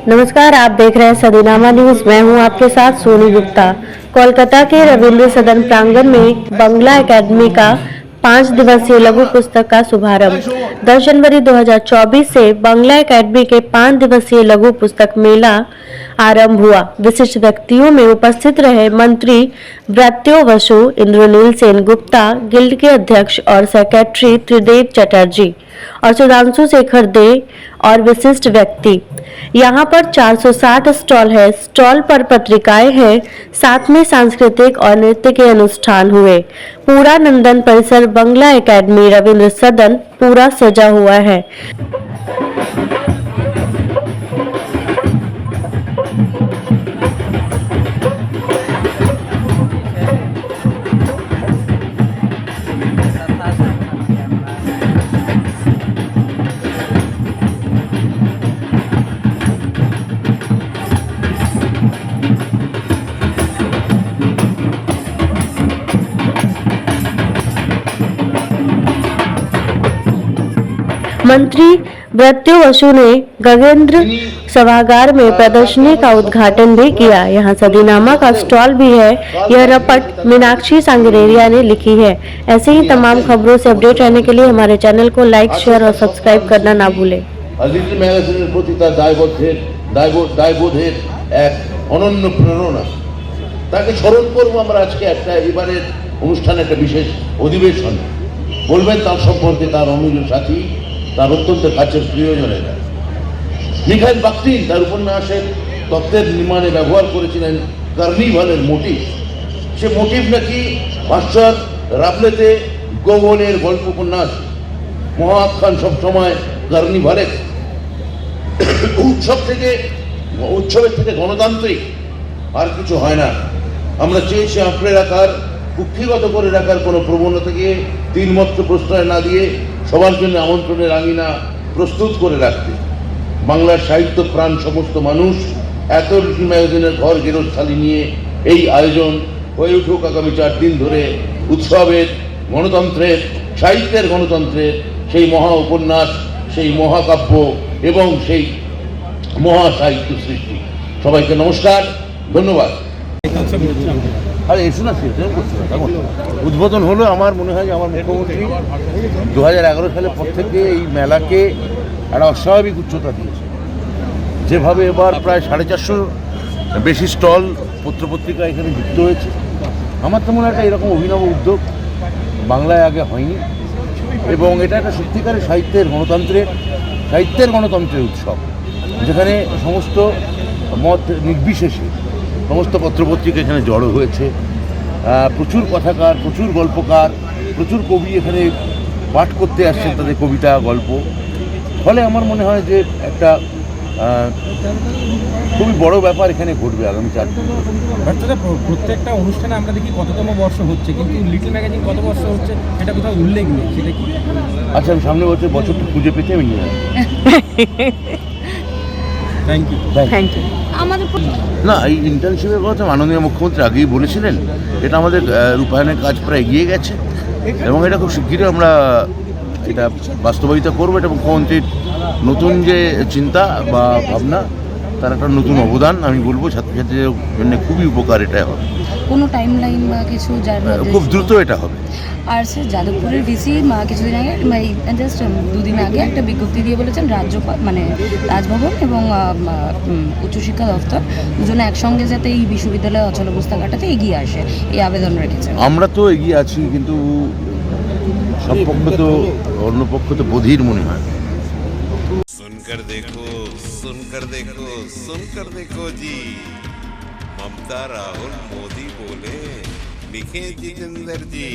नमस्कार, आप देख रहे हैं सदीनामा न्यूज। मैं हूं आपके साथ सोनी गुप्ता। कोलकाता के रविंद्र सदन प्रांगण में बंगला एकेडमी का 5 दिवसीय लघु पुस्तक का शुभारंभ 10 जनवरी 2024 से बंगला एकेडमी के 5 दिवसीय लघु पुस्तक मेला आरंभ हुआ। विशिष्ट व्यक्तियों में उपस्थित रहे मंत्री ब्रात्यो बसु, इंद्रनील सेन गुप्ता, गिल्ड के अध्यक्ष और सेक्रेटरी त्रिदेव चटर्जी और सुधांशु शेखर दे और विशिष्ट व्यक्ति। यहाँ पर 460 स्टॉल है। स्टॉल पर पत्रिकाएं हैं, साथ में सांस्कृतिक और नृत्य के अनुष्ठान हुए। पूरा नंदन परिसर बंगला एकेडमी रविंद्र सदन पूरा सजा हुआ है। मंत्री ब्रात्यो बसु ने गगनेंद्र सभागार में प्रदर्शनी का उद्घाटन भी किया। यहाँ सदीनामा का स्टॉल भी है। यह रपट मीनाक्षी सांगरेरिया ने लिखी है। ऐसे ही तमाम खबरों से अपडेट रहने के लिए हमारे चैनल को लाइक, शेयर और सब्सक्राइब करना ना भूलें। ম্যাগাজিনের প্রতি তার দায়বোধের এক অনন্য প্রেরণা, তাকে স্মরণ করবো আমরা আজকে একটা এবারের অনুষ্ঠানে, একটা বিশেষ অধিবেশন। বলবেন তার সম্পর্কে, তার অমূল্য সাথী, তার অত্যন্ত কাছের প্রিয়জনেরা। মিখাইল বাখতিন তার উপন্যাসের তত্ত্বের নির্মাণে ব্যবহার করেছিলেন কার্নিভালের মোটিভ। সে মোটিভ নাকি ভাস্কর রাবলেতে গোগলের গল্প উপন্যাস। মহাখ্যান সবসময় কার্নিভালের উৎসবের থেকে গণতান্ত্রিক আর কিছু হয় না। আমরা চেয়েছি আঁকড়ে রাখার, কুক্ষিগত করে রাখার কোনো প্রবণতাকে তিলমাত্র প্রশ্রয় না দিয়ে সবার জন্য আমন্ত্রণের আঙিনা প্রস্তুত করে রাখতে। বাংলার সাহিত্য প্রাণ সমস্ত মানুষ এত লিটল ম্যাগাজিনের ঘর গেরস্থালি নিয়ে এই আয়োজন হয়ে উঠুক আগামী 4 দিন ধরে উৎসবের, গণতন্ত্রের, সাহিত্যের গণতন্ত্রের সেই মহা উপন্যাস, সেই মহাকাব্য এবং সেই মহা সাহিত্য সৃষ্টি। সবাইকে নমস্কার, ধন্যবাদ। আরে এসো না, উদ্বোধন হলো। আমার মনে হয় যে আমার মুখ্যমন্ত্রী 2011 সালের পর থেকে এই মেলাকে একটা অস্বাভাবিক উচ্চতা দিয়েছে। যেভাবে এবার প্রায় 450 বেশি স্টল, পত্রপত্রিকা এখানে যুক্ত হয়েছে, আমার তো মনে হয় একটা এরকম অভিনব উদ্যোগ বাংলায় আগে হয়নি। এবং এটা একটা সত্যিকারের সাহিত্যের গণতন্ত্রের উৎসব, যেখানে সমস্ত মত নির্বিশেষে সমস্ত পত্রপত্রিকা এখানে জড়ো হয়েছে। প্রচুর কথাকার, প্রচুর গল্পকার, প্রচুর কবি এখানে পাঠ করতে আসছেন তাদের কবিতা, গল্প। ফলে আমার মনে হয় যে একটা খুবই বড় ব্যাপার এখানে ঘটবে আগামী 4 দিন। প্রত্যেকটা অনুষ্ঠানে আমরা দেখি কততম বর্ষ হচ্ছে, কিন্তু লিটল ম্যাগাজিন কত বর্ষ হচ্ছে এটা কোথাও উল্লেখ নেই। সেটা কি? আচ্ছা, আমি সামনে বছরটা খুঁজে পেতে আমি নিয়ে আসবো। Thank you. না, এই ইন্টার্নশিপের কথা মাননীয় মুখ্যমন্ত্রী আগেই বলেছিলেন। এটা আমাদের রূপায়ণের কাজ প্রায় এগিয়ে গেছে এবং এটা খুব শিগগিরই আমরা এটা বাস্তবায়িত করবো। এটা মুখ্যমন্ত্রীর নতুন যে চিন্তা বা ভাবনা, তার একটা নতুন অবদান। আমি বলবো ছাত্রছাত্রীদের জন্য খুবই উপকার এটা হবে। কোনো টাইম লাইন বা কিছু খুব দ্রুত এটা হবে। আর স্যার, যাদবপুরের ভিসি কিছুদিন আগে, জাস্ট 2 দিন আগে একটা বিজ্ঞপ্তি দিয়ে বলেছেন রাজভবন এবং উচ্চশিক্ষা দপ্তর দুজনে একসঙ্গে যাতে এই বিশ্ববিদ্যালয়ে অচলাবস্থা কাটাতে এগিয়ে আসে, এই আবেদন রেখেছেন। আমরা তো এগিয়ে আছি, কিন্তু সব পক্ষ তো, অন্য পক্ষ তো বধির মনে হয়। सुनकर देखो जी, ममता राहुल मोदी बोले, लिखे जितेंद्र जी।